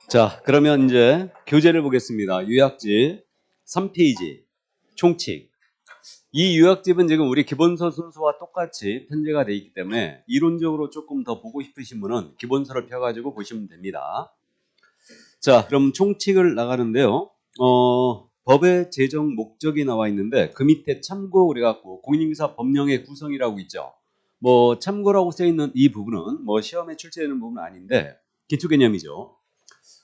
자, 그러면 이제 교재를 보겠습니다. 요약집 3페이지 총칙. 이 요약집은 지금 우리 기본서 순서와 똑같이 편제가 되어 있기 때문에 이론적으로 조금 더 보고 싶으신 분은 기본서를 펴가지고 보시면 됩니다. 자, 그럼 총칙을 나가는데요. 법의 제정 목적이 나와 있는데 그 밑에 참고 그래갖고 공인중개사 법령의 구성이라고 있죠. 뭐 참고라고 써 있는 이 부분은 뭐 시험에 출제되는 부분은 아닌데 기초 개념이죠.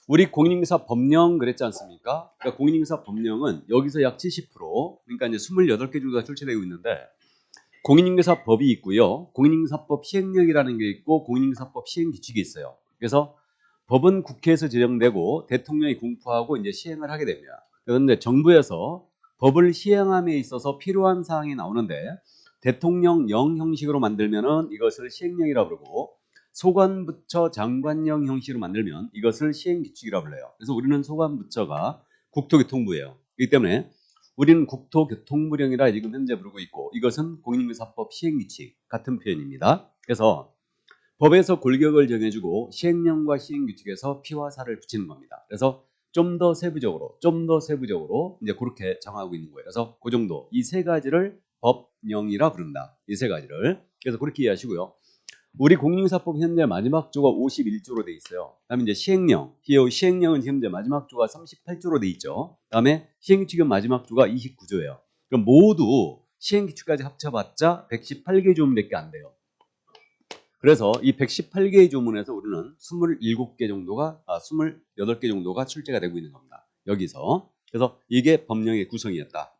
우리 공인중개사 법령 그랬지 않습니까? 그러니까 공인중개사 법령은 여기서 약 70%, 그러니까 이제 28개 정도가 출제되고 있는데 공인중개사 법이 있고요. 공인중개사법 시행령이라는 게 있고 공인중개사법 시행규칙이 있어요. 그래서 법은 국회에서 제정되고 대통령이 공포하고 이제 시행을 하게 됩니다. 그런데 정부에서 법을 시행함에 있어서 필요한 사항이 나오는데 대통령령 형식으로 만들면은 이것을 시행령이라고 부르고 소관부처 장관령 형식으로 만들면 이것을 시행규칙이라고 불러요. 그래서 우리는 소관부처가 국토교통부예요. 그렇기 때문에 우리는 국토교통부령이라 지금 현재 부르고 있고 이것은 공인중개사법 시행규칙 같은 표현입니다. 그래서 법에서 골격을 정해주고 시행령과 시행규칙에서 피와 살을 붙이는 겁니다. 그래서 좀 더 세부적으로 이제 그렇게 정하고 있는 거예요. 그래서 그 정도 이 세 가지를 법령이라 부른다. 이 세 가지를. 그래서 그렇게 이해하시고요. 우리 공인중개사법 현재 마지막 조가 51조로 돼 있어요. 그다음에 이제 시행령, 시행령은 현재 마지막 조가 38조로 돼 있죠. 그다음에 시행규칙은 마지막 조가 29조예요. 그럼 모두 시행규칙까지 합쳐봤자 118개 조문밖에 안 돼요. 그래서 이 118개의 조문에서 우리는 27개 정도가 28개 정도가 출제가 되고 있는 겁니다. 여기서. 그래서 이게 법령의 구성이었다.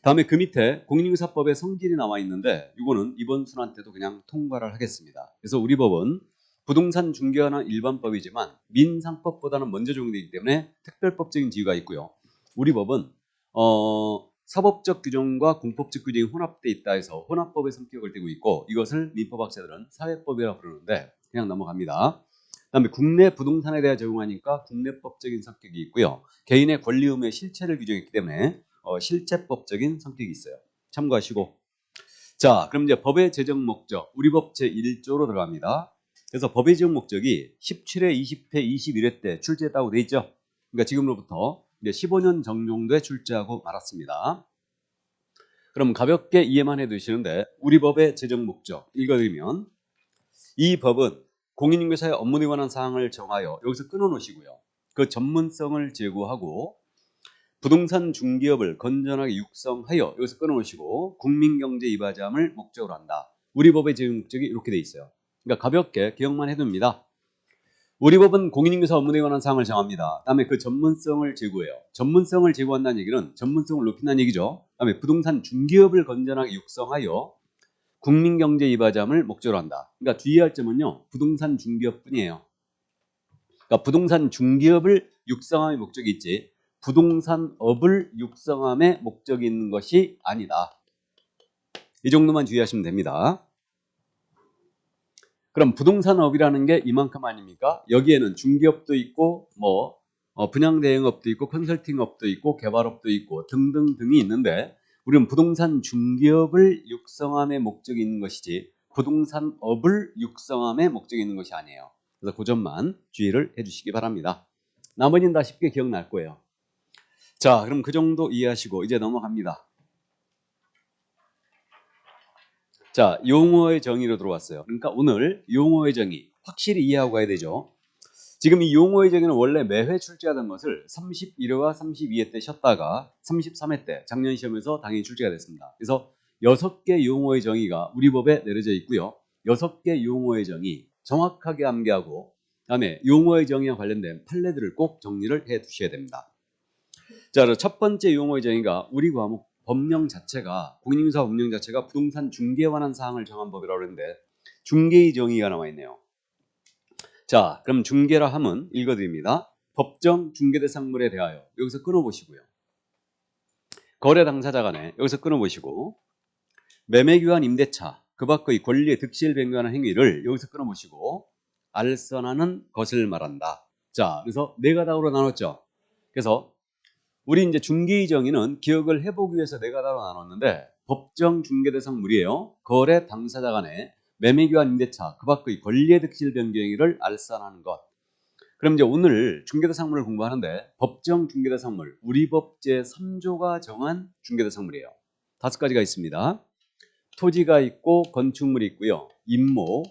다음에 그 밑에 공인중개사법의 성질이 나와 있는데 이거는 이번 순환 때도 그냥 통과를 하겠습니다. 그래서 우리 법은 부동산 중개하는 일반법이지만 민상법보다는 먼저 적용되기 때문에 특별법적인 지위가 있고요. 우리 법은 사법적 규정과 공법적 규정이 혼합되어 있다 해서 혼합법의 성격을 띠고 있고 이것을 민법학자들은 사회법이라고 부르는데 그냥 넘어갑니다. 그다음에 국내 부동산에 대해 적용하니까 국내법적인 성격이 있고요. 개인의 권리 의무의 실체를 규정했기 때문에 실체법적인 성격이 있어요. 참고하시고. 자, 그럼 이제 법의 제정 목적, 우리 법 제1조로 들어갑니다. 그래서 법의 제정 목적이 17회, 20회, 21회 때 출제했다고 돼 있죠. 그러니까 지금으로부터 이제 15년 정도에 출제하고 말았습니다. 그럼 가볍게 이해만 해두시는데 우리 법의 제정 목적 읽어드리면 이 법은 공인중개사의 업무에 관한 사항을 정하여 여기서 끊어놓으시고요. 그 전문성을 제고하고 부동산 중개업을 건전하게 육성하여 여기서 끊어놓으시고 국민경제 이바지함을 목적으로 한다. 우리 법의 제정 목적이 이렇게 돼 있어요. 그러니까 가볍게 기억만 해둡니다. 우리 법은 공인중개사 업무에 관한 사항을 정합니다. 다음에 그 전문성을 제고해요. 전문성을 제고한다는 얘기는 전문성을 높인다는 얘기죠. 다음에 부동산 중개업을 건전하게 육성하여 국민경제 이바지함을 목적으로 한다. 그러니까 주의할 점은요. 부동산 중개업뿐이에요. 그러니까 부동산 중개업을 육성함의 목적이 있지 부동산업을 육성함의 목적이 있는 것이 아니다. 이 정도만 주의하시면 됩니다. 그럼 부동산업이라는 게 이만큼 아닙니까? 여기에는 중개업도 있고 분양대행업도 있고 컨설팅업도 있고 개발업도 있고 등등등이 있는데 우리는 부동산 중개업을 육성함의 목적이 있는 것이지 부동산업을 육성함의 목적이 있는 것이 아니에요. 그래서 그 점만 주의를 해주시기 바랍니다. 나머지는 다 쉽게 기억날 거예요. 자, 그럼 그 정도 이해하시고 이제 넘어갑니다. 자, 용어의 정의로 들어왔어요. 그러니까 오늘 용어의 정의 확실히 이해하고 가야 되죠. 지금 이 용어의 정의는 원래 매회 출제하던 것을 31회와 32회 때 쉬었다가 33회 때 작년 시험에서 당연히 출제가 됐습니다. 그래서 6개 용어의 정의가 우리 법에 내려져 있고요. 6개 용어의 정의 정확하게 암기하고 그다음에 용어의 정의와 관련된 판례들을 꼭 정리를 해 두셔야 됩니다. 자, 첫 번째 용어의 정의가 우리 과목 법령 자체가 공인중개사 법령 자체가 부동산 중개에 관한 사항을 정한 법이라고 그러는데 중개의 정의가 나와 있네요. 자, 그럼 중개라 함은 읽어드립니다. 법정 중개대상물에 대하여 여기서 끊어보시고요. 거래 당사자 간에 여기서 끊어보시고 매매교환 임대차 그 밖의 권리의 득실 변경하는 행위를 여기서 끊어보시고 알선하는 것을 말한다. 자, 그래서 네 가닥으로 나눴죠. 그래서 우리 이제 중개의 정의는 기억을 해보기 위해서 네 가닥으로 나눴는데 법정 중개대상물이에요. 거래 당사자 간에 매매교환 임대차 그 밖의 권리의 득실 변경을 알선하는 것. 그럼 이제 오늘 중개대상물을 공부하는데 법정 중개대상물, 우리 법 제3조가 정한 중개대상물이에요. 5가지가 있습니다. 토지가 있고 건축물이 있고요. 임모,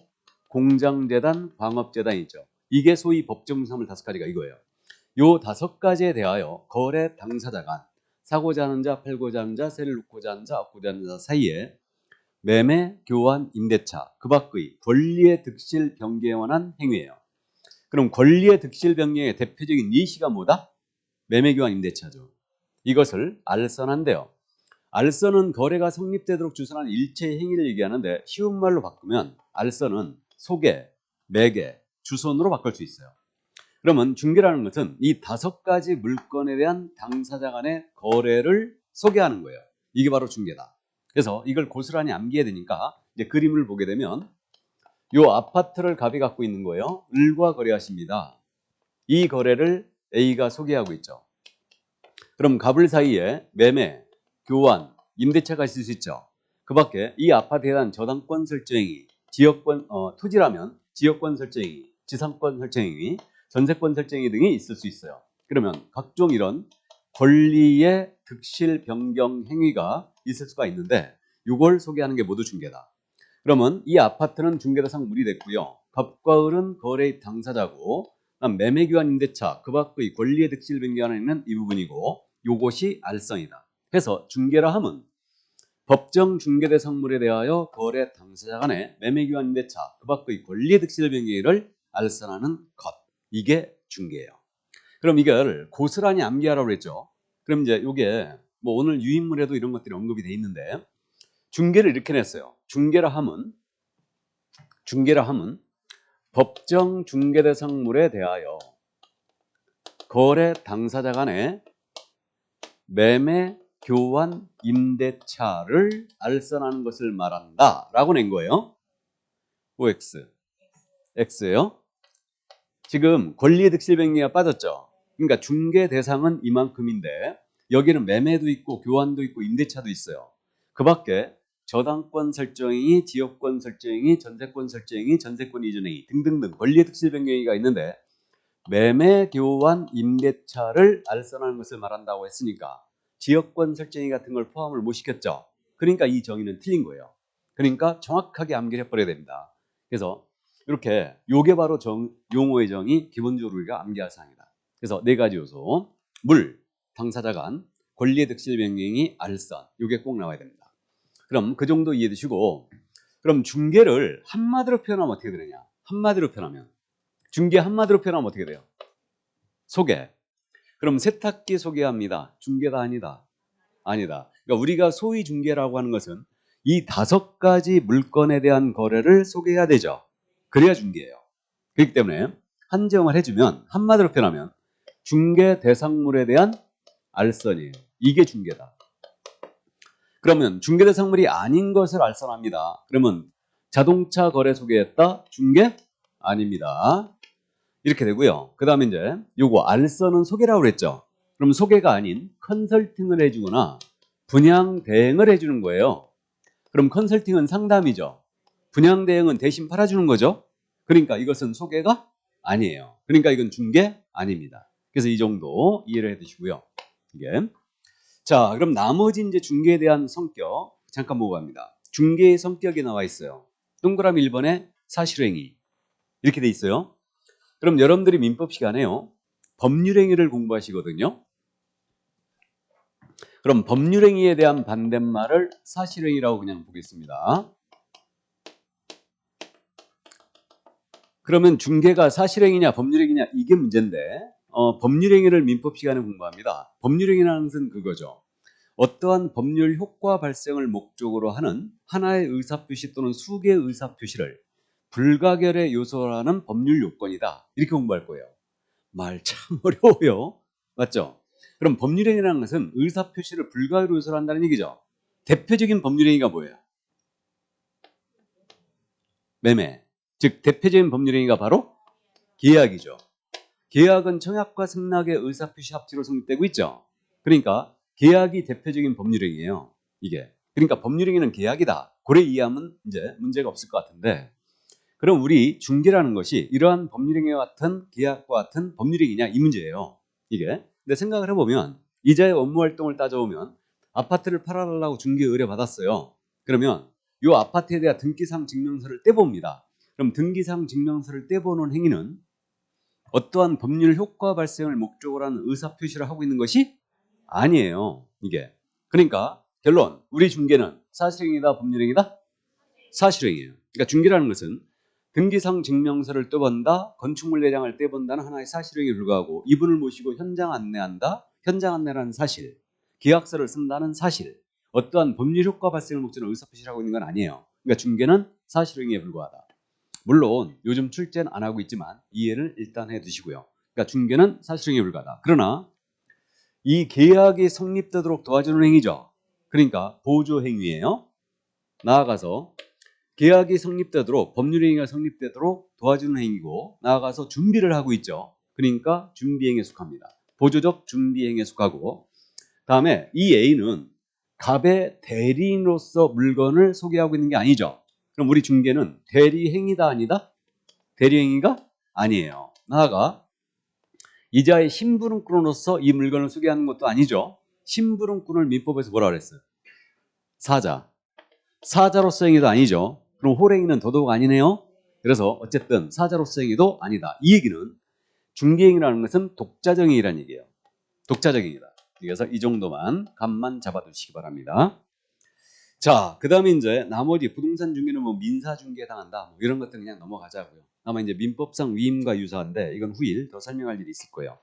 공장재단, 광업재단이 있죠. 이게 소위 법정상물 5가지가 이거예요. 요 5가지에 대하여 거래 당사자 간, 사고자 하는 자, 팔고자 하는 자, 세를 놓고자 하는 자, 얻고자 하는 자 사이에 매매, 교환, 임대차, 그 밖의 권리의 득실 변경에 관한 행위예요. 그럼 권리의 득실 변경의 대표적인 예시가 뭐다? 매매, 교환, 임대차죠. 이것을 알선한대요. 알선은 거래가 성립되도록 주선한 일체의 행위를 얘기하는데 쉬운 말로 바꾸면 알선은 소개, 매개, 주선으로 바꿀 수 있어요. 그러면 중개라는 것은 이 5가지 물건에 대한 당사자 간의 거래를 소개하는 거예요. 이게 바로 중개다. 그래서 이걸 고스란히 암기해야 되니까 이제 그림을 보게 되면 이 아파트를 갑이 갖고 있는 거예요. 을과 거래하십니다. 이 거래를 A가 소개하고 있죠. 그럼 갑을 사이에 매매, 교환, 임대차가 있을 수 있죠. 그 밖에 이 아파트에 대한 저당권 설정행위, 지역권, 토지라면 지역권 설정행위, 지상권 설정행위, 전세권 설정행위 등이 있을 수 있어요. 그러면 각종 이런 권리의 득실 변경 행위가 있을 수가 있는데 이걸 소개하는 게 모두 중개다. 그러면 이 아파트는 중개대상 물이 됐고요. 갑과 을은 거래의 당사자고 매매, 교환, 임대차, 그 밖의 권리의 득실 변경에 있는 이 부분이고 요것이 알선이다. 그래서 중개라 함은 법정 중개대상물에 대하여 거래 당사자 간의 매매, 교환, 임대차, 그 밖의 권리의 득실 변경을 알선하는 것. 이게 중개예요. 그럼 이걸 고스란히 암기하라고 그랬죠. 그럼 이제 이게 뭐 오늘 유인물에도 이런 것들이 언급이 돼 있는데 중개를 이렇게 냈어요. 중개라 함은 법정 중개대상물에 대하여 거래 당사자 간의 매매, 교환, 임대차를 알선하는 것을 말한다 라고 낸 거예요. OX X예요. 지금 권리의 득실 변경이 빠졌죠. 그러니까 중개 대상은 이만큼인데 여기는 매매도 있고 교환도 있고 임대차도 있어요. 그 밖에 저당권 설정행위, 지역권 설정행위, 전세권 설정행위, 전세권 이전행위 등등등 권리의 득실 변경행위가 있는데 매매, 교환, 임대차를 알선하는 것을 말한다고 했으니까 지역권 설정행위 같은 걸 포함을 못 시켰죠. 그러니까 이 정의는 틀린 거예요. 그러니까 정확하게 암기를 해버려야 됩니다. 그래서 이렇게 요게 바로 용어의 정의 기본적으로 우리가 암기할 사항이다. 그래서 4가지 요소 물, 당사자 간, 권리의 득실 변경이 알선 요게 꼭 나와야 됩니다. 그럼 그 정도 이해해 두시고 그럼 중개를 한마디로 표현하면 어떻게 되느냐? 한마디로 표현하면 중개 한마디로 표현하면 어떻게 돼요? 소개. 그럼 세탁기 소개합니다. 중개가 아니다. 아니다. 그러니까 우리가 소위 중개라고 하는 것은 이 5가지 물건에 대한 거래를 소개해야 되죠. 그래야 중개예요. 그렇기 때문에 한정을 해주면 한마디로 표현하면 중개 대상물에 대한 알선이에요. 이게 중개다. 그러면 중개 대상물이 아닌 것을 알선합니다. 그러면 자동차 거래 소개했다? 중개? 아닙니다. 이렇게 되고요. 그 다음에 이제 요거 알선은 소개라고 그랬죠. 그럼 소개가 아닌 컨설팅을 해주거나 분양 대행을 해주는 거예요. 그럼 컨설팅은 상담이죠. 분양 대행은 대신 팔아주는 거죠. 그러니까 이것은 소개가 아니에요. 그러니까 이건 중개 아닙니다. 그래서 이 정도 이해를 해 두시고요. 이게 자, 그럼 나머지 이제 중개에 대한 성격 잠깐 보고 갑니다. 중개의 성격이 나와 있어요. 동그라미 1번에 사실행위 이렇게 돼 있어요. 그럼 여러분들이 민법 시간에요. 법률행위를 공부하시거든요. 그럼 법률행위에 대한 반대말을 사실행위라고 그냥 보겠습니다. 그러면 중개가 사실행위냐 법률행위냐 이게 문제인데 법률행위를 민법 시간에 공부합니다. 법률행위라는 것은 그거죠. 어떠한 법률 효과 발생을 목적으로 하는 하나의 의사표시 또는 수개의 의사표시를 불가결의 요소라는 법률 요건이다. 이렇게 공부할 거예요. 말 참 어려워요. 맞죠? 그럼 법률행위라는 것은 의사표시를 불가결의 요소로 한다는 얘기죠. 대표적인 법률행위가 뭐예요? 매매. 즉 대표적인 법률행위가 바로 계약이죠. 계약은 청약과 승낙의 의사표시 합치로 성립되고 있죠. 그러니까 계약이 대표적인 법률행위예요. 이게. 그러니까 법률행위는 계약이다. 그래 이해하면 이제 문제가 없을 것 같은데 그럼 우리 중개라는 것이 이러한 법률행위와 같은 계약과 같은 법률행위냐 이 문제예요. 이게. 근데 생각을 해보면 이자의 업무 활동을 따져보면 아파트를 팔아달라고 중개 의뢰 받았어요. 그러면 이 아파트에 대한 등기상 증명서를 떼봅니다. 그럼 등기상 증명서를 떼보는 행위는 어떠한 법률 효과 발생을 목적으로 하는 의사표시를 하고 있는 것이 아니에요. 이게. 그러니까 결론, 우리 중개는 사실행위다 법률행위다? 사실행위예요. 그러니까 중개라는 것은 등기상 증명서를 떼본다, 건축물 내장을 떼본다는 하나의 사실행위에 불과하고 이분을 모시고 현장 안내한다, 현장 안내라는 사실, 계약서를 쓴다는 사실, 어떠한 법률 효과 발생을 목적으로 의사표시를 하고 있는 건 아니에요. 그러니까 중개는 사실행위에 불과하다. 물론 요즘 출제는 안 하고 있지만 이해를 일단 해두시고요. 그러니까 중개는 사실행위에 불과하다. 그러나 이 계약이 성립되도록 도와주는 행위죠. 그러니까 보조행위예요. 나아가서 계약이 성립되도록, 법률행위가 성립되도록 도와주는 행위고, 나아가서 준비를 하고 있죠. 그러니까 준비행위에 속합니다. 보조적 준비행위에 속하고, 다음에 이 A는 갑의 대리인으로서 물건을 소개하고 있는 게 아니죠. 그럼 우리 중개는 대리행위다 아니다? 대리행위가 아니에요. 나아가 이자의 심부름꾼으로서 이 물건을 소개하는 것도 아니죠. 심부름꾼을 민법에서 뭐라 그랬어요? 사자. 사자로서 행위도 아니죠. 그럼 홀행위는 도덕 아니네요. 그래서 어쨌든 사자로서 행위도 아니다. 이 얘기는 중개행위라는 것은 독자적 행위라는 얘기예요. 독자적 행위다. 그래서 이 정도만 감만 잡아두시기 바랍니다. 자, 그 다음에 이제 나머지 부동산 중개는 뭐 민사 중개에 당한다. 뭐 이런 것들 그냥 넘어가자고요. 아마 이제 민법상 위임과 유사한데 이건 후일 더 설명할 일이 있을 거예요.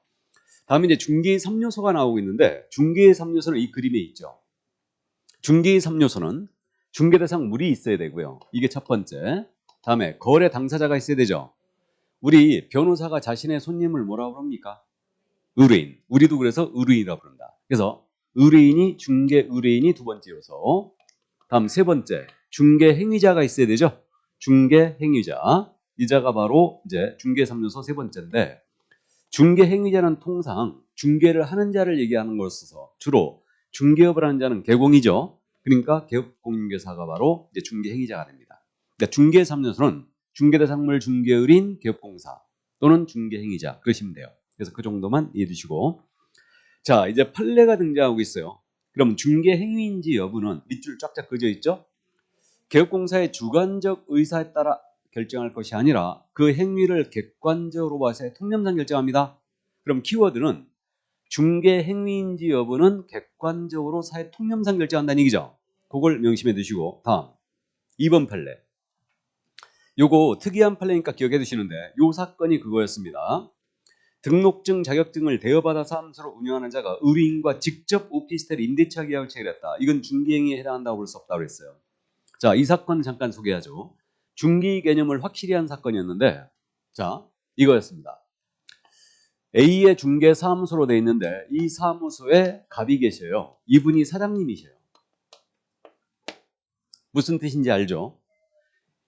다음에 이제 중개의 3요소가 나오고 있는데 중개의 3요소는 이 그림에 있죠. 중개의 3요소는 중개대상 물이 있어야 되고요. 이게 첫 번째. 다음에 거래 당사자가 있어야 되죠. 우리 변호사가 자신의 손님을 뭐라고 부릅니까? 의뢰인. 우리도 그래서 의뢰인이라고 부른다. 그래서 의뢰인이 중개 의뢰인이 두 번째 요소. 다음 세 번째, 중개 행위자가 있어야 되죠. 중개 행위자. 이자가 바로 이제 중개 3요소 세 번째인데 중개 행위자는 통상 중개를 하는 자를 얘기하는 것으로서 주로 중개업을 하는 자는 개공이죠. 그러니까 개업공인중개사가 바로 이제 중개 행위자가 됩니다. 그러니까 중개 3요소는 중개대상물 중개의뢰인 개업공사 또는 중개 행위자 그러시면 돼요. 그래서 그 정도만 이해해 두시고 자 이제 판례가 등장하고 있어요. 그럼 중개 행위인지 여부는 밑줄 쫙쫙 그어져 있죠. 개업공사의 주관적 의사에 따라 결정할 것이 아니라 그 행위를 객관적으로 봐서 통념상 결정합니다. 그럼 키워드는 중개 행위인지 여부는 객관적으로 사회 통념상 결정한다는 얘기죠. 그걸 명심해 두시고 다음 2번 판례. 요거 특이한 판례니까 기억해 두시는데 요 사건이 그거였습니다. 등록증, 자격증을 대여받아 사무소로 운영하는 자가 의뢰인과 직접 오피스텔 임대차 계약을 체결했다. 이건 중개행위에 해당한다고 볼 수 없다고 그랬어요. 자, 이 사건 잠깐 소개하죠. 중개 개념을 확실히 한 사건이었는데 자, 이거였습니다. A의 중개 사무소로 돼 있는데 이 사무소에 갑이 계셔요. 이분이 사장님이셔요. 무슨 뜻인지 알죠?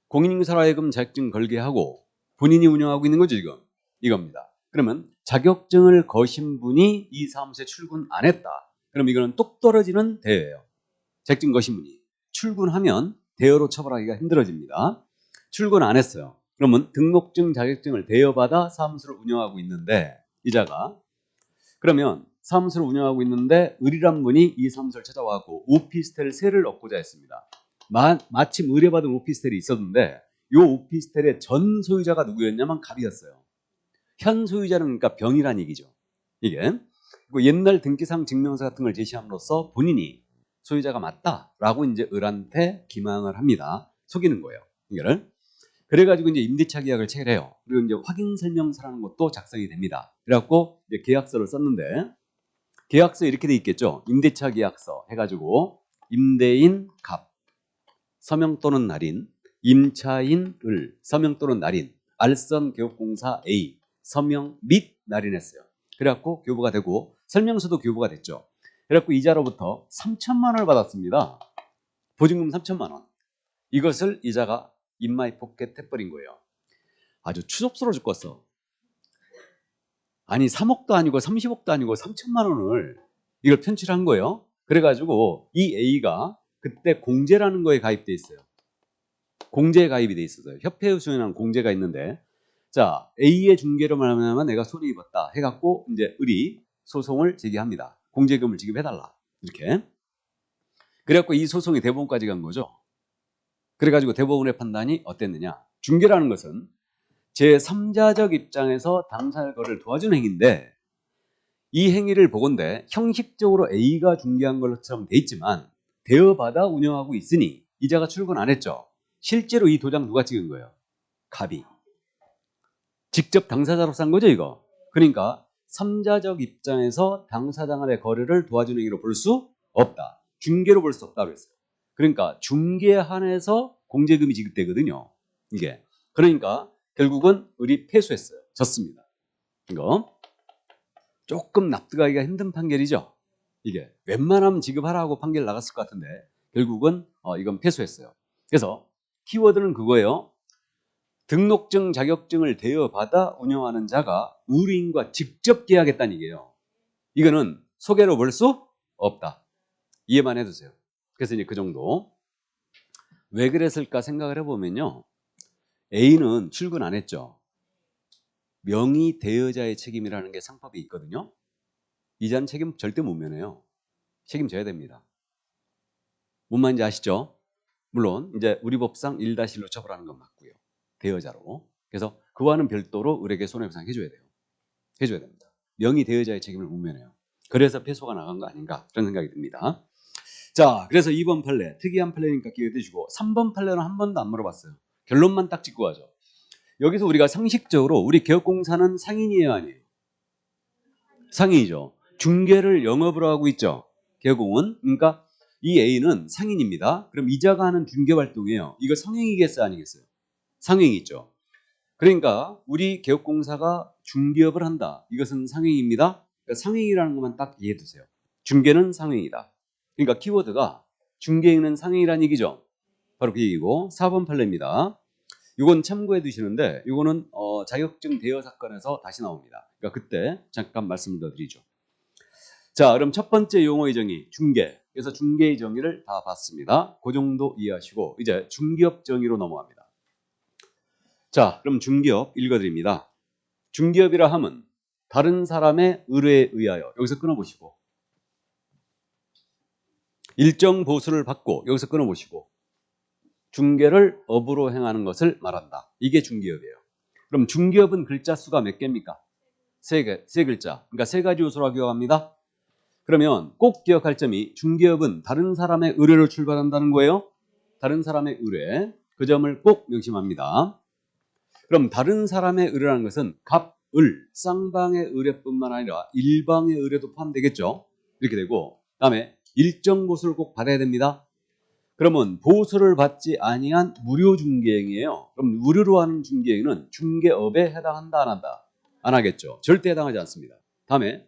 공인인사로 하여금 자격증 걸게 하고 본인이 운영하고 있는 거죠 지금. 이겁니다. 그러면 자격증을 거신 분이 이 사무소에 출근 안 했다. 그럼 이거는 똑 떨어지는 대여예요. 자격증 거신 분이. 출근하면 대여로 처벌하기가 힘들어집니다. 출근 안 했어요. 그러면 등록증, 자격증을 대여받아 사무소를 운영하고 있는데 이자가 그러면 사무소를 운영하고 있는데 을이란 분이 이 사무소를 찾아와서 오피스텔 세를 얻고자 했습니다. 마침 의뢰받은 오피스텔이 있었는데 이 오피스텔의 전 소유자가 누구였냐면 갑이었어요. 현 소유자는 그러니까 병이란 얘기죠. 이게 그리고 옛날 등기상 증명서 같은 걸 제시함으로써 본인이 소유자가 맞다라고 이제 을한테 기망을 합니다. 속이는 거예요. 이거를. 그래가지고 이제 임대차 계약을 체결해요. 그리고 이제 확인 설명서라는 것도 작성이 됩니다. 그래갖고 이제 계약서를 썼는데 계약서에 이렇게 돼 있겠죠. 임대차 계약서 해가지고 임대인 갑, 서명 또는 날인, 임차인 을, 서명 또는 날인, 알선 개업공사 A, 서명 및 날인했어요. 그래갖고 교부가 되고 설명서도 교부가 됐죠. 그래갖고 이자로부터 3천만 원을 받았습니다. 보증금 3천만 원. 이것을 이자가 인마이 포켓 해버린 거예요. 아주 추접스러워 죽겠어. 아니 3억도 아니고 30억도 아니고 3천만 원을 이걸 편취한 거예요. 그래가지고 이 A가 그때 공제라는 거에 가입돼 있어요. 공제 가입이 돼 있어서요. 협회의 수행한 공제가 있는데, 자, A의 중개로 말하면 내가 손해 입었다 해갖고 이제 을이 소송을 제기합니다. 공제금을 지급해달라. 이렇게. 그래갖고 이 소송이 대법원까지 간 거죠. 그래가지고 대법원의 판단이 어땠느냐. 중개라는 것은 제3자적 입장에서 당사자의 거래를 도와주는 행위인데, 이 행위를 보건대 형식적으로 A가 중개한 것처럼 돼 있지만 대여받아 운영하고 있으니 이자가 출금 안 했죠. 실제로 이 도장 누가 찍은 거예요? 갑이. 직접 당사자로 산 거죠, 이거. 그러니까 3자적 입장에서 당사자 간의 거래를 도와주는 행위로 볼 수 없다. 중개로 볼 수 없다고 했어요. 그러니까 중개에 한해서 공제금이 지급되거든요. 이게. 그러니까 결국은 을이 패소했어요. 졌습니다. 이거 조금 납득하기가 힘든 판결이죠. 이게 웬만하면 지급하라고 판결 나갔을 것 같은데 결국은 이건 패소했어요. 그래서 키워드는 그거예요. 등록증, 자격증을 대여받아 운영하는 자가 의뢰인과 직접 계약했다는 얘기예요. 이거는 소개로 볼 수 없다. 이해만 해두세요. 그래서 이제 그 정도. 왜 그랬을까 생각을 해보면요. A는 출근 안 했죠. 명의 대여자의 책임이라는 게 상법이 있거든요. 이자는 책임 절대 못 면해요. 책임져야 됩니다. 뭔 말인지 아시죠? 물론 이제 우리 법상 1-1로 처벌하는 건 맞고요. 대여자로. 그래서 그와는 별도로 을에게 손해배상 해줘야 돼요. 해줘야 됩니다. 명의 대여자의 책임을 못 면해요. 그래서 패소가 나간 거 아닌가 그런 생각이 듭니다. 자, 그래서 2번 판례 특이한 판례니까 기회 되시고 3번 판례는 한 번도 안 물어봤어요. 결론만 딱 짚고 가죠. 여기서 우리가 상식적으로 우리 개업공사는 상인이에요, 아니에요? 상인이죠. 중개를 영업으로 하고 있죠. 개업공은. 그러니까 이 A는 상인입니다. 그럼 이자가 하는 중개 활동이에요. 이거 성행이겠어요, 아니겠어요? 상행이죠. 그러니까 우리 개업공사가 중개업을 한다. 이것은 상행입니다. 그러니까 상행이라는 것만 딱 이해해 두세요. 중개는 상행이다. 그러니까 키워드가 중개행위는 상행이라는 얘기죠. 바로 그 얘기고 4번 판례입니다. 이건 참고해 두시는데 이거는 자격증 대여 사건에서 다시 나옵니다. 그러니까 그때 잠깐 말씀을 더 드리죠. 자, 그럼 첫 번째 용어의 정의 중개. 그래서 중개의 정의를 다 봤습니다. 그 정도 이해하시고 이제 중개업 정의로 넘어갑니다. 자, 그럼 중개업 읽어드립니다. 중개업이라 함은 다른 사람의 의뢰에 의하여 여기서 끊어보시고 일정 보수를 받고 여기서 끊어보시고 중개를 업으로 행하는 것을 말한다. 이게 중개업이에요. 그럼 중개업은 글자 수가 몇 개입니까? 세 글자. 그러니까 세 가지 요소로 기억합니다. 그러면 꼭 기억할 점이 중개업은 다른 사람의 의뢰로 출발한다는 거예요. 다른 사람의 의뢰. 그 점을 꼭 명심합니다. 그럼 다른 사람의 의뢰라는 것은 갑, 을, 쌍방의 의뢰뿐만 아니라 일방의 의뢰도 포함되겠죠. 이렇게 되고 그다음에 일정 보수를 꼭 받아야 됩니다. 그러면 보수를 받지 아니한 무료 중개행위예요. 그럼 무료로 하는 중개행위는 중개업에 해당한다 안 한다? 안 하겠죠. 절대 해당하지 않습니다. 다음에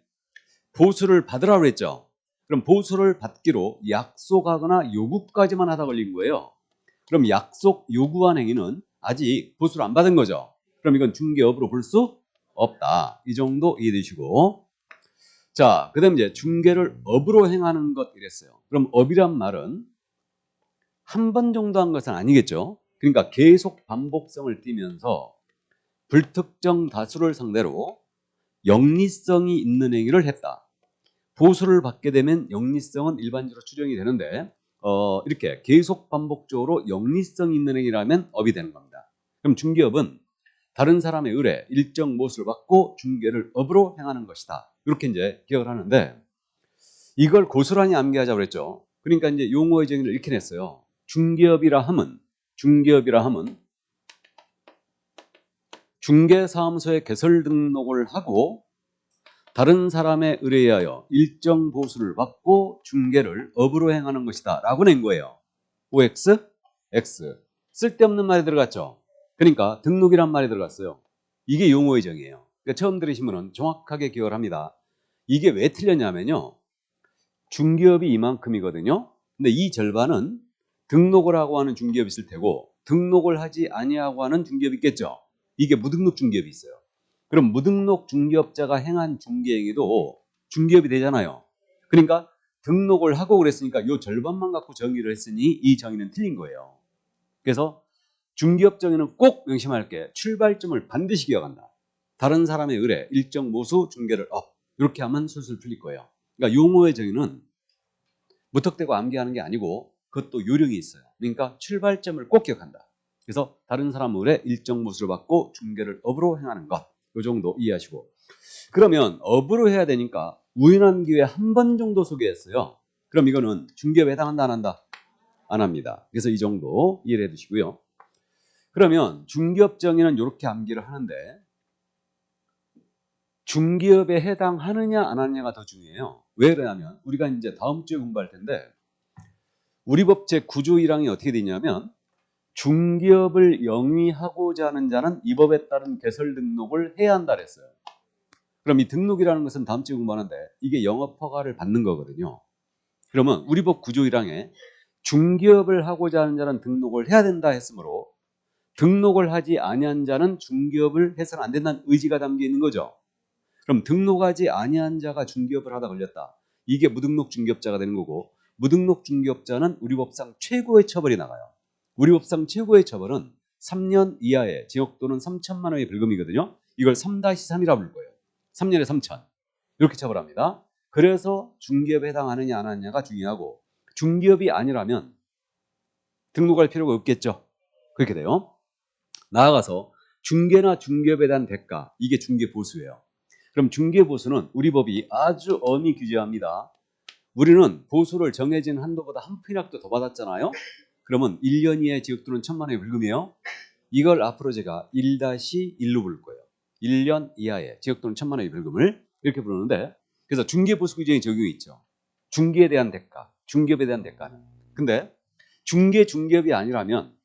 보수를 받으라고 했죠. 그럼 보수를 받기로 약속하거나 요구까지만 하다 걸린 거예요. 그럼 약속 요구한 행위는 아직 보수를 안 받은 거죠. 그럼 이건 중개업으로 볼 수 없다. 이 정도 이해되시고. 자, 그 다음 이제 중개를 업으로 행하는 것 이랬어요. 그럼 업이란 말은 한 번 정도 한 것은 아니겠죠. 그러니까 계속 반복성을 띠면서 불특정 다수를 상대로 영리성이 있는 행위를 했다. 보수를 받게 되면 영리성은 일반적으로 추정이 되는데 이렇게 계속 반복적으로 영리성 있는 행위라면 업이 되는 겁니다. 그럼 중개업은 다른 사람의 의뢰, 일정 보수를 받고 중개를 업으로 행하는 것이다. 이렇게 이제 기억을 하는데 이걸 고스란히 암기하자고 그랬죠. 그러니까 이제 용어의 정의를 이렇게 냈어요. 중개업이라 함은 중개사무소에 개설 등록을 하고 다른 사람의 의뢰에 하여 일정 보수를 받고 중개를 업으로 행하는 것이다 라고 낸 거예요. OX, X. 쓸데없는 말이 들어갔죠. 그러니까 등록이란 말이 들어갔어요. 이게 용어의 정의예요. 그러니까 처음 들으시면 정확하게 기억을 합니다. 이게 왜 틀렸냐면요. 중개업이 이만큼이거든요. 근데 이 절반은 등록을 하고 하는 중개업이 있을 테고 등록을 하지 아니하고 하는 중개업이 있겠죠. 이게 무등록 중개업이 있어요. 그럼 무등록 중개업자가 행한 중개행위도 중개업이 되잖아요. 그러니까 등록을 하고 그랬으니까 이 절반만 갖고 정의를 했으니 이 정의는 틀린 거예요. 그래서 중개업정에는 꼭 명심할 게 출발점을 반드시 기억한다. 다른 사람의 의뢰, 일정 모수 중개를 업. 이렇게 하면 술술 풀릴 거예요. 그러니까 용어의 정의는 무턱대고 암기하는 게 아니고 그것도 요령이 있어요. 그러니까 출발점을 꼭 기억한다. 그래서 다른 사람 의뢰 일정 모수를 받고 중개를 업으로 행하는 것. 이 정도 이해하시고. 그러면 업으로 해야 되니까 우연한 기회에 한 번 정도 소개했어요. 그럼 이거는 중개업에 해당한다 안 한다? 안 합니다. 그래서 이 정도 이해를 해두시고요. 그러면 중개업 정의는 이렇게 암기를 하는데 중개업에 해당하느냐 안 하느냐가 더 중요해요. 왜 그러냐면 우리가 이제 다음 주에 공부할 텐데 우리 법 제9조 1항이 어떻게 되냐면 중개업을 영위하고자 하는 자는 이 법에 따른 개설 등록을 해야 한다 그랬어요. 그럼 이 등록이라는 것은 다음 주에 공부하는데 이게 영업 허가를 받는 거거든요. 그러면 우리 법 9조 1항에 중개업을 하고자 하는 자는 등록을 해야 된다 했으므로 등록을 하지 아니한 자는 중개업을 해서는 안 된다는 의지가 담겨 있는 거죠. 그럼 등록하지 아니한 자가 중개업을 하다 걸렸다. 이게 무등록 중개업자가 되는 거고 무등록 중개업자는 우리 법상 최고의 처벌이 나가요. 우리 법상 최고의 처벌은 3년 이하의 징역 또는 3천만 원의 벌금이거든요. 이걸 3-3이라고 부를 거예요. 3년에 3천. 이렇게 처벌합니다. 그래서 중개업에 해당하느냐 안 하느냐가 중요하고 중개업이 아니라면 등록할 필요가 없겠죠. 그렇게 돼요. 나아가서 중개나 중개업에 대한 대가, 이게 중개보수예요. 그럼 중개보수는 우리 법이 아주 엄히 규제합니다. 우리는 보수를 정해진 한도보다 한 푼이라도 더 받았잖아요. 그러면 1년 이하의 징역 또는 1천만 원의 벌금이에요. 이걸 앞으로 제가 1-1로 부를 거예요. 1년 이하의 징역 또는 1천만 원의 벌금을 이렇게 부르는데 그래서 중개보수 규정이 적용이 있죠. 중개에 대한 대가, 중개업에 대한 대가는. 근데 중개업이 아니라면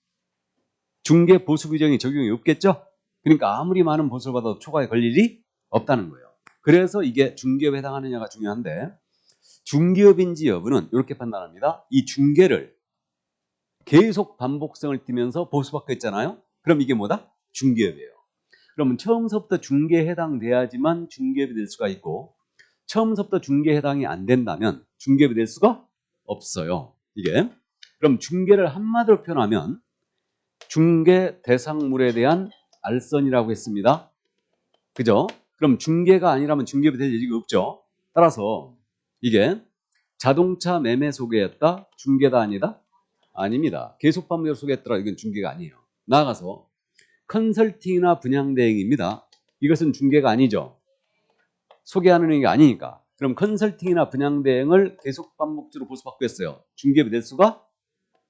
중개보수 규정이 적용이 없겠죠? 그러니까 아무리 많은 보수를 받아도 초과에 걸릴 일이 없다는 거예요. 그래서 이게 중개업에 해당하느냐가 중요한데 중개업인지 여부는 이렇게 판단합니다. 이 중개를 계속 반복성을 띠면서 보수받고 있잖아요. 그럼 이게 뭐다? 중개업이에요. 그러면 처음서부터 중개에 해당돼야지만 중개업이 될 수가 있고 처음서부터 중개에 해당이 안 된다면 중개업이 될 수가 없어요. 이게. 그럼 중개를 한마디로 표현하면 중개 대상물에 대한 알선이라고 했습니다. 그죠? 그럼 중개가 아니라면 중개업이 될 얘기가 없죠. 따라서 이게 자동차 매매 소개했다? 중개다 아니다? 아닙니다. 계속 판매를 소개했더라. 이건 중개가 아니에요. 나아가서 컨설팅이나 분양 대행입니다. 이것은 중개가 아니죠. 소개하는 게 아니니까. 그럼 컨설팅이나 분양 대행을 계속 반복적으로 보수받고 했어요. 중개업이 될 수가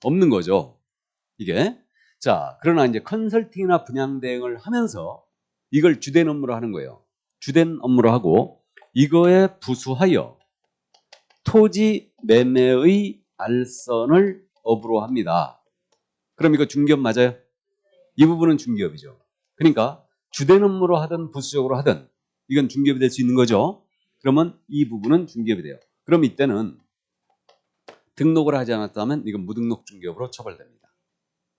없는 거죠. 이게. 자, 그러나 이제 컨설팅이나 분양 대행을 하면서 이걸 주된 업무로 하는 거예요. 주된 업무로 하고 이거에 부수하여 토지 매매의 알선을 업으로 합니다. 그럼 이거 중개업 맞아요? 이 부분은 중개업이죠. 그러니까 주된 업무로 하든 부수적으로 하든 이건 중개업이 될 수 있는 거죠. 그러면 이 부분은 중개업이 돼요. 그럼 이때는 등록을 하지 않았다면 이건 무등록 중개업으로 처벌됩니다.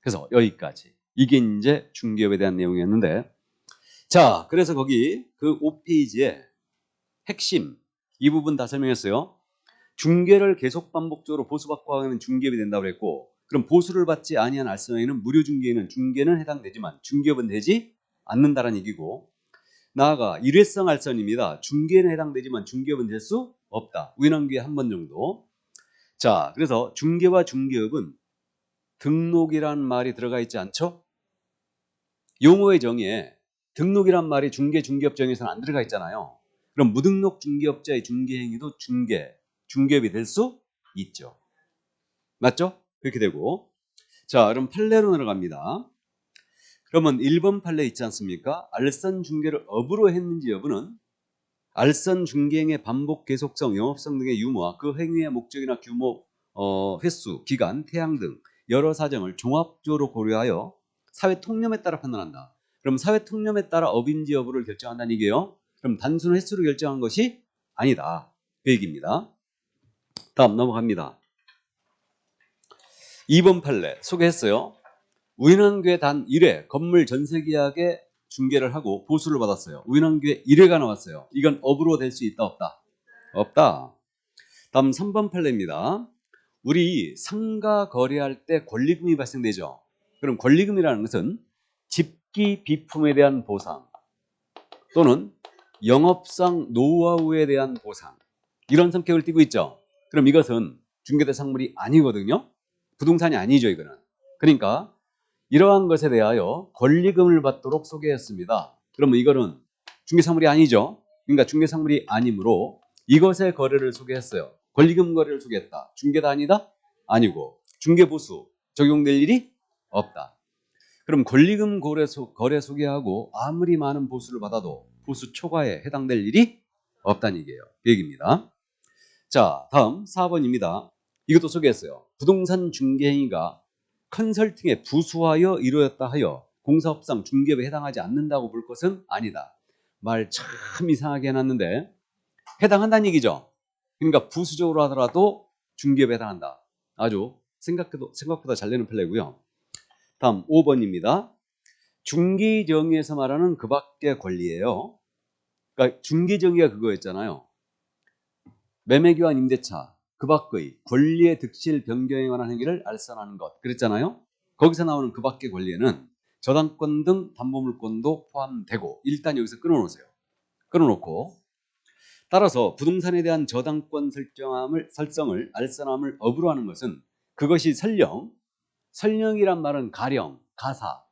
그래서 여기까지. 이게 이제 중개업에 대한 내용이었는데 자, 그래서 거기 그 5페이지에 핵심 이 부분 다 설명했어요. 중개를 계속 반복적으로 보수받고 하면 중개업이 된다고 했고 그럼 보수를 받지 아니한 알선에는 무료 중개에는 중개는 해당되지만 중개업은 되지 않는다는 얘기고 나아가 일회성 알선입니다. 중개는 해당되지만 중개업은 될 수 없다. 우연한기회 한 번 정도. 자, 그래서 중개와 중개업은 등록이란 말이 들어가 있지 않죠? 용어의 정의에 등록이란 말이 중개업 정의에서는 안 들어가 있잖아요. 그럼 무등록 중개업자의 중개행위도 중개업이 될 수 있죠. 맞죠? 그렇게 되고 자, 그럼 판례로 들어갑니다. 그러면 1번 판례 있지 않습니까? 알선 중개를 업으로 했는지 여부는 알선 중개행의 반복 계속성, 영업성 등의 유무와 그 행위의 목적이나 규모, 횟수, 기간, 태양 등 여러 사정을 종합적으로 고려하여 사회 통념에 따라 판단한다. 그럼 사회 통념에 따라 업인지 여부를 결정한다는 얘기예요. 그럼 단순 횟수로 결정한 것이 아니다. 그 얘기입니다. 다음 넘어갑니다. 2번 판례 소개했어요. 우인한교회 단 1회 건물 전세계약에 중개를 하고 보수를 받았어요. 우인한교회 1회가 나왔어요. 이건 업으로 될 수 있다 없다? 없다. 다음 3번 판례입니다. 우리 상가 거래할 때 권리금이 발생되죠. 그럼 권리금이라는 것은 집기 비품에 대한 보상 또는 영업상 노하우에 대한 보상 이런 성격을 띠고 있죠. 그럼 이것은 중개대상물이 아니거든요. 부동산이 아니죠, 이거는. 그러니까 이러한 것에 대하여 권리금을 받도록 소개했습니다. 그러면 이거는 중개상물이 아니죠. 그러니까 중개상물이 아니므로 이것의 거래를 소개했어요. 권리금 거래를 소개했다. 중개다 아니다? 아니고 중개보수 적용될 일이 없다. 그럼 권리금 거래 소개하고 아무리 많은 보수를 받아도 보수 초과에 해당될 일이 없다는 얘기예요. 그 얘기입니다. 자, 다음 4번입니다. 이것도 소개했어요. 부동산 중개행위가 컨설팅에 부수하여 이루어졌다 하여 공사업상 중개업에 해당하지 않는다고 볼 것은 아니다. 말 참 이상하게 해놨는데 해당한다는 얘기죠. 그러니까 부수적으로 하더라도 중개업에 해당한다. 아주 생각보다 잘 되는 판례고요. 다음 5번입니다. 중개정의에서 말하는 그 밖의 권리예요. 그러니까 중개정의가 그거였잖아요. 매매교환 임대차 그 밖의 권리의 득실 변경에 관한 행위를 알선하는 것 그랬잖아요. 거기서 나오는 그 밖의 권리에는 저당권 등 담보물권도 포함되고 일단 여기서 끊어놓으세요. 끊어놓고 따라서 부동산에 대한 저당권 설정을 알선함을 업으로 하는 것은 그것이 설령이란 말은 가령, 가사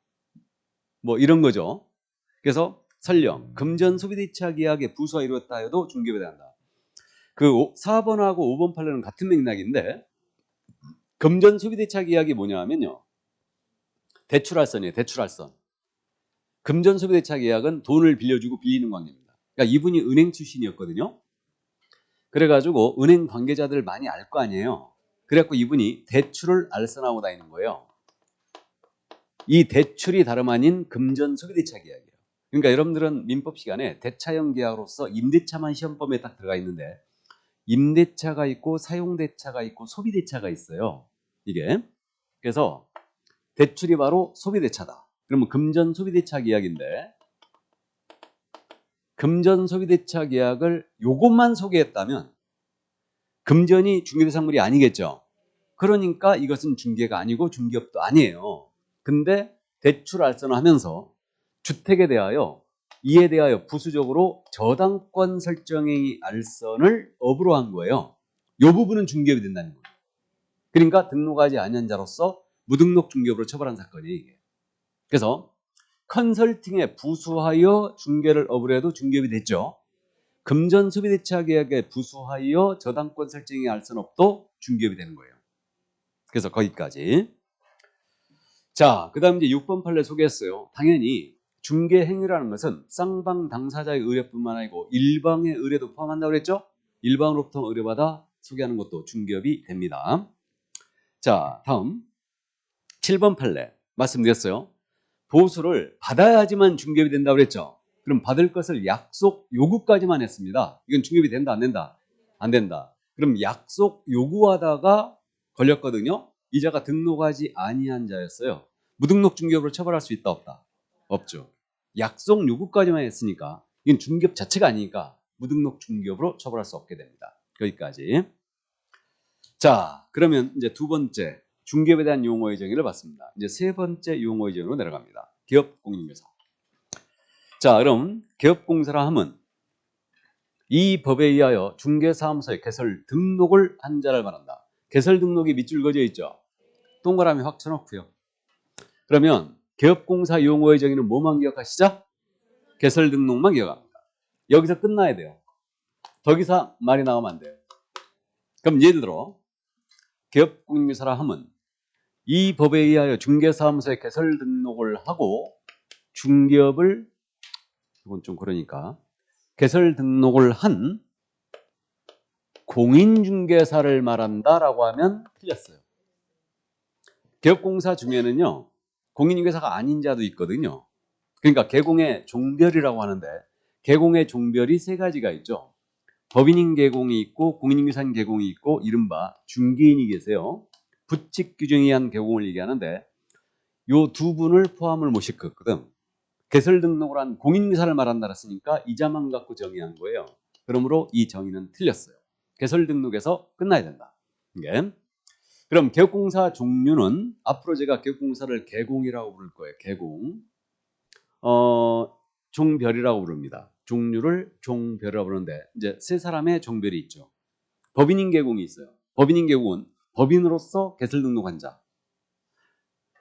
뭐 이런 거죠. 그래서 설령, 금전 소비대차 계약의 부수가 이루어졌다 해도 중개업에 해당한다. 그 4번하고 5번 판례는 같은 맥락인데 금전 소비대차 계약이 뭐냐 하면요. 대출할선이에요. 대출할선. 금전 소비대차 계약은 돈을 빌려주고 빌리는 관계입니다. 그러니까 이분이 은행 출신이었거든요. 그래가지고 은행 관계자들 많이 알 거 아니에요. 그래갖고 이분이 대출을 알선하고 다니는 거예요. 이 대출이 다름 아닌 금전 소비대차 계약이에요. 그러니까 여러분들은 민법 시간에 대차형 계약으로서 임대차만 시험범위에 딱 들어가 있는데 임대차가 있고 사용대차가 있고 소비대차가 있어요. 이게. 그래서 대출이 바로 소비대차다. 그러면 금전 소비대차 계약인데 금전 소비대차 계약을 요것만 소개했다면 금전이 중개대상물이 아니겠죠. 그러니까 이것은 중개가 아니고 중개업도 아니에요. 근데 대출 알선을 하면서 주택에 대하여 이에 대하여 부수적으로 저당권 설정행위 알선을 업으로 한 거예요. 이 부분은 중개업이 된다는 거예요. 그러니까 등록하지 않은 자로서 무등록 중개업으로 처벌한 사건이에요. 이게. 그래서 컨설팅에 부수하여 중개를 업으로 해도 중개업이 됐죠. 금전 소비대차 계약에 부수하여 저당권 설정행위 알선업도 중개업이 되는 거예요. 그래서 거기까지. 자, 그 다음 이제 6번 판례 소개했어요. 당연히 중개 행위라는 것은 쌍방 당사자의 의뢰뿐만 아니고 일방의 의뢰도 포함한다고 그랬죠? 일방으로부터 의뢰받아 소개하는 것도 중개업이 됩니다. 자, 다음 7번 판례 말씀드렸어요. 보수를 받아야지만 중개업이 된다고 그랬죠? 그럼 받을 것을 약속 요구까지만 했습니다. 이건 중개업이 된다 안 된다? 안 된다. 그럼 약속 요구하다가 걸렸거든요. 이자가 등록하지 아니한 자였어요. 무등록 중개업으로 처벌할 수 있다 없다? 없죠. 약속 요구까지만 했으니까 이건 중개업 자체가 아니니까 무등록 중개업으로 처벌할 수 없게 됩니다. 여기까지. 자, 그러면 이제 두 번째 중개업에 대한 용어의 정의를 봤습니다. 이제 세 번째 용어의 정의로 내려갑니다. 기업공인중개사. 자, 그럼 기업공사라 함은 이 법에 의하여 중개사무소에 개설 등록을 한 자를 말한다. 개설 등록이 밑줄 그어져 있죠. 동그라미 확 쳐놓고요. 그러면 기업공사 용어의 정의는 뭐만 기억하시죠? 개설 등록만 기억합니다. 여기서 끝나야 돼요. 더 이상 말이 나오면 안 돼요. 그럼 예를 들어 기업공인중개사라 함은 이 법에 의하여 중개사무소에 개설 등록을 하고 중개업을 이건 좀 그러니까 개설 등록을 한 공인중개사를 말한다라고 하면 틀렸어요. 기업공사 중에는요 공인중개사가 아닌 자도 있거든요. 그러니까 계공의 종별이라고 하는데 계공의 종별이 세 가지가 있죠. 법인인 계공이 있고 공인중개사인 계공이 있고 이른바 중개인이 계세요. 부칙 규정에 의한 계공을 얘기하는데 요 두 분을 포함을 못 시켰거든. 개설 등록을 한 공인중개사를 말한다 했으니까 이자만 갖고 정의한 거예요. 그러므로 이 정의는 틀렸어요. 개설 등록에서 끝나야 된다. 이게. 그럼 개국공사 종류는 앞으로 제가 개국공사를 개공이라고 부를 거예요. 개공. 종별이라고 부릅니다. 종류를 종별이라고 부르는데 이제 세 사람의 종별이 있죠. 법인인 개공이 있어요. 법인인 개공은 법인으로서 개설 등록한 자.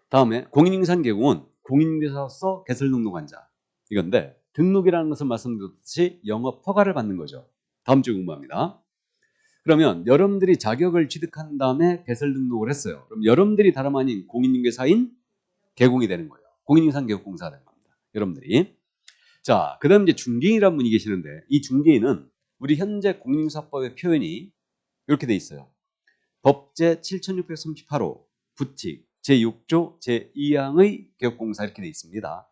다음에 공인인산 개공은 공인인사로서 개설 등록한 자. 이건데 등록이라는 것은 말씀드렸듯이 영업 허가를 받는 거죠. 다음 주에 공부합니다. 그러면 여러분들이 자격을 취득한 다음에 개설 등록을 했어요. 그럼 여러분들이 다름 아닌 공인중개사인 개공이 되는 거예요. 공인인산 개국공사가 되는 겁니다. 여러분들이. 자, 그 다음 이제 중개인이라는 분이 계시는데 이 중개인은 우리 현재 공인인사법의 표현이 이렇게 돼 있어요. 법제 7638호 부칙 제6조 제2항의 개국공사 이렇게 돼 있습니다.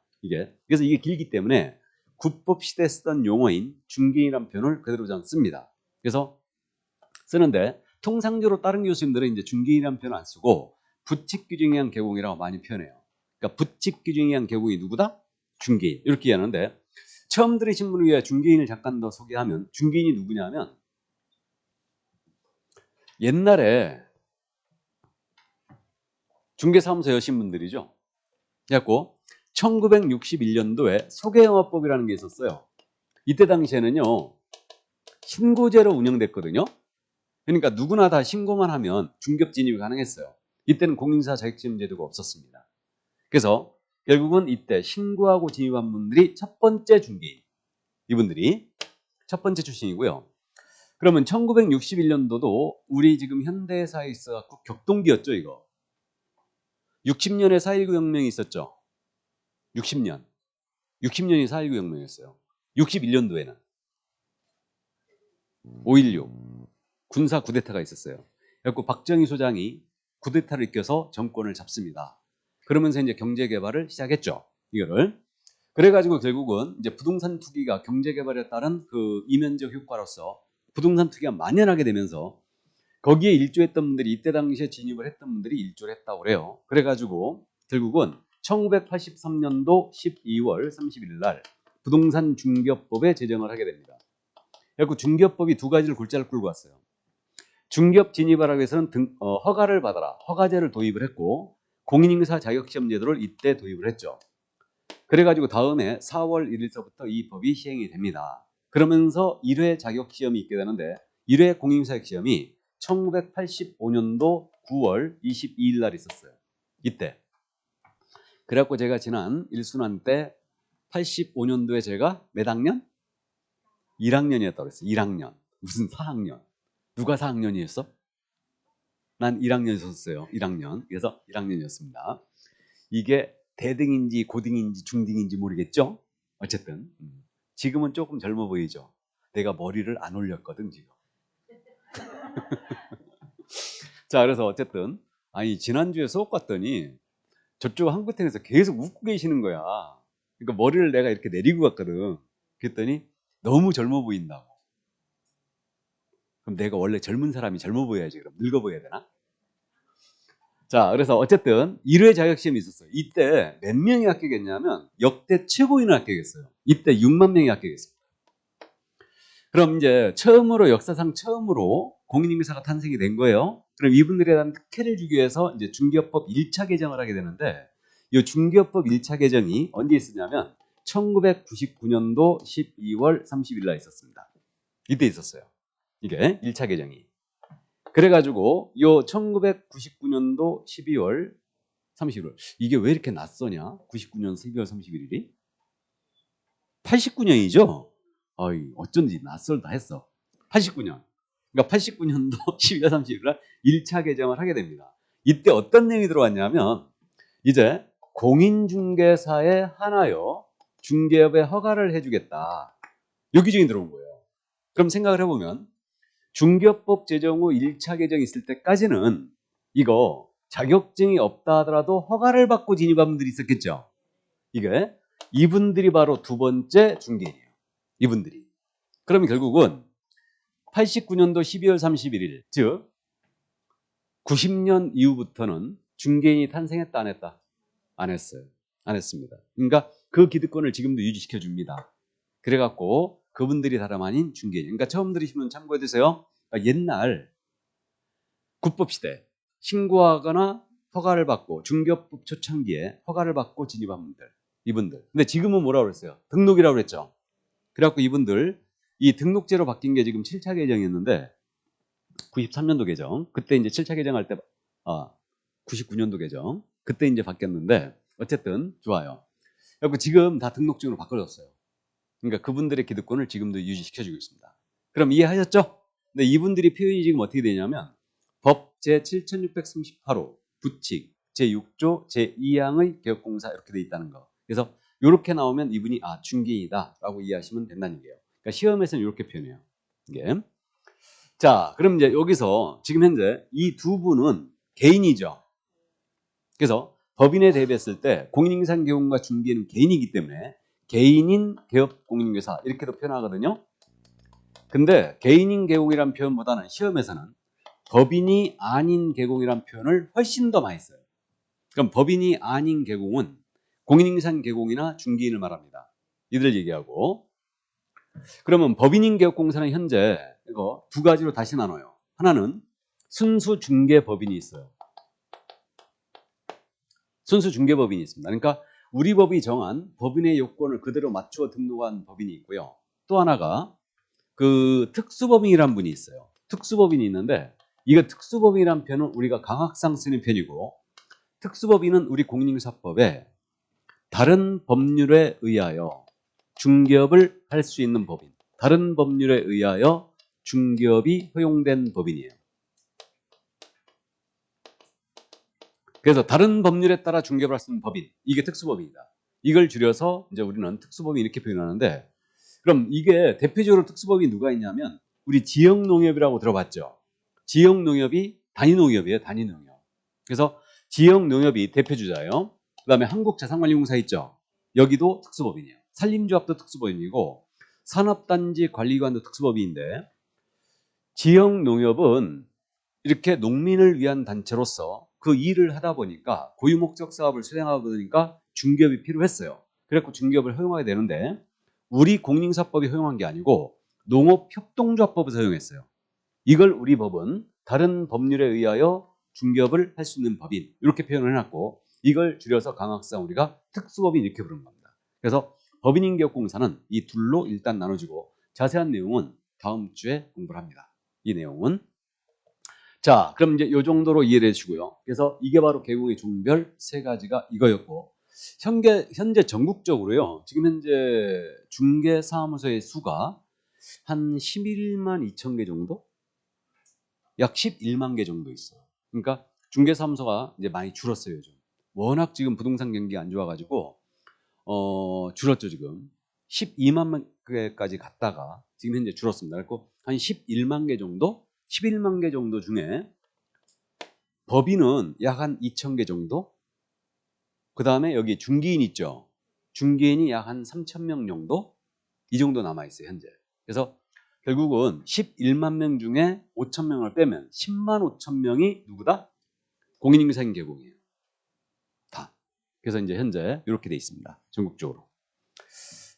그래서 이게 길기 때문에 국법 시대에 쓰던 용어인 중개인이라는 표현을 그대로 저는 씁니다. 그래서 쓰는데 통상적으로 다른 교수님들은 이제 중개인이라는 표현 안 쓰고 부칙 규정에 의한 개공이라고 많이 표현해요. 그러니까 부칙 규정에 의한 개공이 누구다? 중개인. 이렇게 이해하는데 처음 들으신 분을 위해 중개인을 잠깐 더 소개하면 중개인이 누구냐면 옛날에 중개사무소 여신 분들이죠. 그래갖고 1961년도에 소개영업법이라는 게 있었어요. 이때 당시에는요 신고제로 운영됐거든요. 그러니까 누구나 다 신고만 하면 중개업 진입이 가능했어요. 이때는 공인사 자격지심 제도가 없었습니다. 그래서 결국은 이때 신고하고 진입한 분들이 첫 번째 중개인, 이분들이 첫 번째 출신이고요. 그러면 1961년도도 우리 지금 현대사에 있어갖고 격동기였죠, 이거. 60년에 4.19 혁명이 있었죠. 60년. 60년이 4.19 혁명이었어요. 61년도에는 5.16 군사 쿠데타가 있었어요. 그래서 박정희 소장이 쿠데타를 이겨서 정권을 잡습니다. 그러면서 이제 경제 개발을 시작했죠. 이거를. 그래가지고 결국은 이제 부동산 투기가 경제 개발에 따른 그 이면적 효과로서 부동산 투기가 만연하게 되면서 거기에 일조했던 분들이 이때 당시에 진입을 했던 분들이 일조를 했다고 그래요. 그래가지고 결국은 1983년도 12월 31일 날 부동산 중개업법에 제정을 하게 됩니다. 그리고 중개업법이 두 가지를 골자를 끌고 왔어요. 중개업 진입을 하기 위해서는 허가를 받아라. 허가제를 도입을 했고 공인인사 자격시험 제도를 이때 도입을 했죠. 그래가지고 다음에 4월 1일서부터 이 법이 시행이 됩니다. 그러면서 1회 자격시험이 있게 되는데 1회 공인사격시험이 1985년도 9월 22일 날 있었어요. 이때. 그래갖고 제가 지난 1순환 때 85년도에 제가 몇 학년? 1학년이었다고 그랬어요. 1학년. 무슨 4학년. 누가 4학년이었어? 난 1학년이었어요. 1학년. 그래서 1학년이었습니다. 이게 대등인지 고등인지 중등인지 모르겠죠? 어쨌든 지금은 조금 젊어 보이죠? 내가 머리를 안 올렸거든 지금. 자, 그래서 어쨌든 아니 지난주에 수업 갔더니 저쪽 한국팀에서 계속 웃고 계시는 거야. 그러니까 머리를 내가 이렇게 내리고 갔거든. 그랬더니 너무 젊어 보인다고. 그럼 내가 원래 젊은 사람이 젊어 보여야지. 그럼 늙어 보여야 되나? 자, 그래서 어쨌든 1회 자격시험이 있었어요. 이때 몇 명이 합격했냐면 역대 최고인을 합격했어요. 이때 6만 명이 합격했어요. 그럼 이제 처음으로 역사상 처음으로 공인인사가 탄생이 된 거예요. 그럼 이분들에 대한 특혜를 주기 위해서 이제 중개업법 1차 개정을 하게 되는데 이 중개업법 1차 개정이 언제 있었냐면 1999년도 12월 30일 날 있었습니다. 이때 있었어요. 이게 1차 개정이. 그래가지고 요 1999년도 12월 30일 이게 왜 이렇게 낯서냐? 99년 12월 31일이 89년이죠? 어쩐지 낯설다 했어. 89년. 그러니까 89년도 12월 30일 날 1차 개정을 하게 됩니다. 이때 어떤 내용이 들어왔냐면 이제 공인중개사에 한하여 중개업에 허가를 해주겠다. 요 규정이 들어온 거예요. 그럼 생각을 해보면 중개업법 제정 후 1차 개정이 있을 때까지는 이거 자격증이 없다 하더라도 허가를 받고 진입한 분들이 있었겠죠. 이분들이 바로 두 번째 중개인이에요. 이분들이. 그러면 결국은 89년도 12월 31일, 즉 90년 이후부터는 중개인이 탄생했다 안 했다? 안 했어요. 안 했습니다. 그러니까 그 기득권을 지금도 유지시켜 줍니다. 그래갖고 그분들이 다름 아닌 중개인. 그러니까 처음 들으시면 참고해 두세요. 그러니까 옛날 국법시대 신고하거나 허가를 받고 중개법 초창기에 허가를 받고 진입한 분들, 이분들. 근데 지금은 뭐라고 그랬어요? 등록이라고 그랬죠. 그래갖고 이분들 이 등록제로 바뀐 게 지금 7차 개정이었는데 93년도 개정. 그때 이제 7차 개정할 때 99년도 개정. 그때 이제 바뀌었는데 어쨌든 좋아요. 그래갖고 지금 다 등록증으로 바꿔줬어요. 그러니까 그분들의 기득권을 지금도 유지시켜주고 있습니다. 그럼 이해하셨죠? 근데 이분들이 표현이 지금 어떻게 되냐면 법 제7638호 부칙 제6조 제2항의 개업공사 이렇게 돼 있다는 거. 그래서 이렇게 나오면 이분이 중개인이다 라고 이해하시면 된다는 얘기예요. 그러니까 시험에서는 이렇게 표현해요. 이게. 자, 그럼 이제 여기서 지금 현재 이 두 분은 개인이죠. 그래서 법인에 대비했을 때 공인인상 개공과 중개인은 개인이기 때문에 개인인 개업 공인인계사 이렇게도 표현하거든요. 근데 개인인 개공이란 표현보다는 시험에서는 법인이 아닌 개공이란 표현을 훨씬 더 많이 써요. 그럼 법인이 아닌 개공은 공인인상 개공이나 중개인을 말합니다. 이들 얘기하고. 그러면 법인인 개업공사는 현재 이거 두 가지로 다시 나눠요. 하나는 순수 중개법인이 있어요. 순수 중개법인이 있습니다. 그러니까 우리 법이 정한 법인의 요건을 그대로 맞추어 등록한 법인이 있고요. 또 하나가 그 특수법인이란 분이 있어요. 특수법인이 있는데 이거 특수법인이란 표현은 우리가 강학상 쓰는 편이고 특수법인은 우리 공인인사법에 다른 법률에 의하여 중개업을 할 수 있는 법인, 다른 법률에 의하여 중개업이 허용된 법인이에요. 그래서 다른 법률에 따라 중개업을 할 수 있는 법인, 이게 특수법인이다. 이걸 줄여서 이제 우리는 특수법인 이렇게 표현하는데 그럼 이게 대표적으로 특수법인이 누가 있냐면 우리 지역농협이라고 들어봤죠? 지역농협이 단위농협이에요. 단위농협. 그래서 지역농협이 대표주자예요. 그 다음에 한국자산관리공사 있죠? 여기도 특수법인이에요. 산림조합도 특수법인이고 산업단지 관리기관도 특수법인인데 지역농협은 이렇게 농민을 위한 단체로서 그 일을 하다 보니까 고유목적 사업을 수행하다 보니까 중개업이 필요했어요. 그래서 중개업을 허용하게 되는데 우리 공인인사법이 허용한 게 아니고 농업협동조합법에서 허용했어요. 이걸 우리 법은 다른 법률에 의하여 중개업을 할 수 있는 법인 이렇게 표현을 해놨고 이걸 줄여서 강학상 우리가 특수법인 이렇게 부르는 겁니다. 그래서 법인인개업공사는 이 둘로 일단 나눠지고 자세한 내용은 다음 주에 공부를 합니다. 이 내용은 자, 그럼 이제 이 정도로 이해를 해주시고요. 그래서 이게 바로 개공의 종별 세 가지가 이거였고 현재 전국적으로요. 지금 현재 중개사무소의 수가 한 11만 2천 개 정도? 약 11만 개 정도 있어요. 그러니까 중개사무소가 이제 많이 줄었어요, 요즘. 워낙 지금 부동산 경기가 안 좋아가지고 줄었죠, 지금. 12만 개까지 갔다가 지금 현재 줄었습니다. 그래서 한 11만 개 정도? 11만 개 정도 중에 법인은 약 한 2천 개 정도? 그 다음에 여기 중개인 있죠? 중개인이 약 한 3천 명 정도? 이 정도 남아있어요, 현재. 그래서 결국은 11만 명 중에 5천 명을 빼면 10만 5천 명이 누구다? 공인인상 개공이에요. 다. 그래서 이제 현재 이렇게 돼 있습니다. 전국적으로.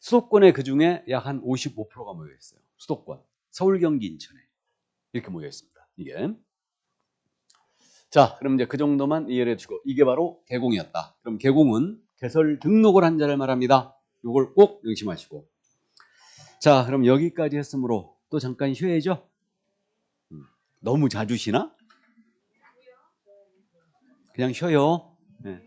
수도권에 그 중에 약 한 55%가 모여 있어요. 수도권. 서울, 경기, 인천에. 이렇게 모여 있습니다. 이게. 자, 그럼 이제 그 정도만 이해를 해주고 이게 바로 개공이었다. 그럼 개공은 개설 등록을 한 자를 말합니다. 이걸 꼭 명심하시고. 자, 그럼 여기까지 했으므로 또 잠깐 쉬어야죠. 너무 자주 쉬나? 그냥 쉬어요. 네.